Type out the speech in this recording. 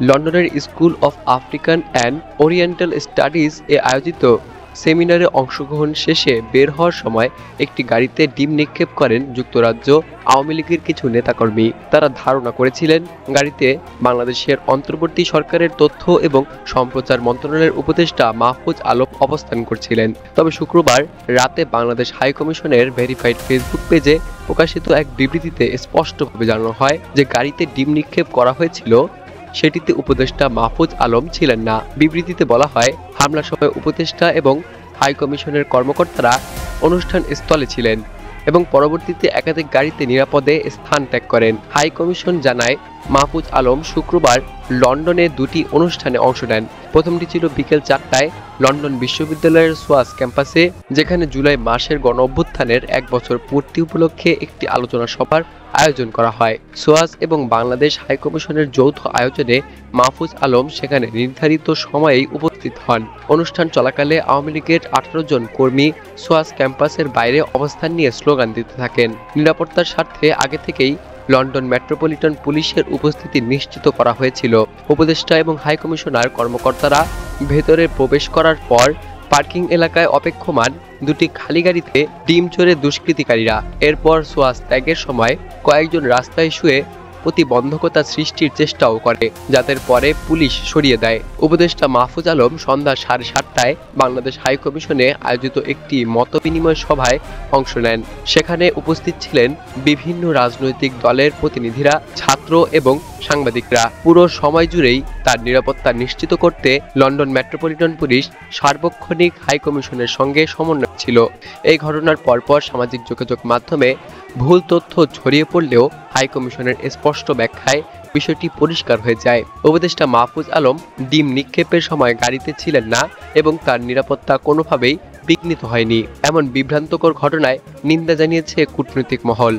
লন্ডনের school of African and Oriental Studies এ আয়োজিত সেমিনারে অংশগ্রহণ শেষে বের হওয়ার সময় একটি গাড়িতে ডিম নিক্ষেপ করেন যুক্তরাজ্য আওয়ামী লীগের কিছু নেতাকর্মী। তারা ধারণা করেছিলেন গাড়িতে বাংলাদেশের অন্তর্বর্তী সরকারের তথ্য এবং সম্প্রচার মন্ত্রণালয়ের উপদেষ্টা মাহফুজ আলম অবস্থান করছিলেন। তবে শুক্রবার রাতে বাংলাদেশ হাইকমিশনের ভেরিফাইড ফেসবুক পেজে প্রকাশিত এক বিবৃতিতে স্পষ্টভাবে জানানো হয় যে গাড়িতে ডিম নিক্ষেপ করা হয়েছিল সেটিতে উপদেষ্টা মাহফুজ আলম ছিলেন না। বিবৃতিতে বলা হয়, হামলার সময় উপদেষ্টা এবং হাইকমিশনের কর্মকর্তারা অনুষ্ঠান স্থলে ছিলেন এবং পরবর্তীতে একাধিক গাড়িতে নিরাপদে স্থান ত্যাগ করেন। হাইকমিশন জানায়, মাহফুজ আলম শুক্রবার লন্ডনে দুটি অনুষ্ঠানে অংশ নেন। প্রথমটি ছিল বিকেল 4টায় লন্ডন বিশ্ববিদ্যালয়ের সোয়াস ক্যাম্পাসে, যেখানে জুলাই মাসের গণঅভ্যুত্থানের 1 বছর পূর্তি উপলক্ষে একটি আলোচনা সভার আয়োজন করা হয়। সোয়াস এবং বাংলাদেশ হাইকমিশনের যৌথ আয়োজনে মাহফুজ আলম সেখানে নির্ধারিত সময়েই উপস্থিত হন। অনুষ্ঠান চলাকালে আওয়ামী লীগের 18 জন কর্মী সোয়াস ক্যাম্পাসের বাইরে অবস্থান নিয়ে স্লোগান দিতে থাকেন। নিরাপত্তার স্বার্থে আগে থেকেই লন্ডন মেট্রোপলিটন পুলিশের উপস্থিতি নিশ্চিত করা হয়েছিল। উপদেষ্টা এবং হাইকমিশনার কর্মকর্তারা ভেতরে প্রবেশ করার পর পার্কিং এলাকায় অপেক্ষমান দুটি খালি গাড়িতে ডিম চোরে দুষ্কৃতিকারীরা। এরপর সোয়াস ত্যাগের সময় কয়েকজন রাস্তায় শুয়ে প্রতিবন্ধকতা সৃষ্টির চেষ্টাও করে, যাদের পরে পুলিশ সরিয়ে দেয়। উপদেষ্টা মাহফুজ আলম সন্ধ্যা 7:30টায় বাংলাদেশ হাইকমিশনে আয়োজিত একটি মতবিনিময় সভায় অংশ নেন। সেখানে উপস্থিত ছিলেন বিভিন্ন রাজনৈতিক দলের প্রতিনিধিরা, ছাত্র এবং সাংবাদিকরা। পুরো সময় জুড়েই তার নিরাপত্তা নিশ্চিত করতে লন্ডন মেট্রোপলিটন পুলিশ সার্বক্ষণিক হাইকমিশনের সঙ্গে সমন্বয় ছিল। এই ঘটনার পরপর সামাজিক যোগাযোগ মাধ্যমে ভুল তথ্য ছড়িয়ে পড়লেও হাইকমিশনের স্পষ্ট ব্যাখ্যায় বিষয়টি পরিষ্কার হয়ে যায়। উপদেষ্টা মাহফুজ আলম ডিম নিক্ষেপের সময় গাড়িতে ছিলেন না এবং তার নিরাপত্তা কোনোভাবেই বিঘ্নিত হয়নি। এমন বিভ্রান্তকর ঘটনায় নিন্দা জানিয়েছে কূটনৈতিক মহল।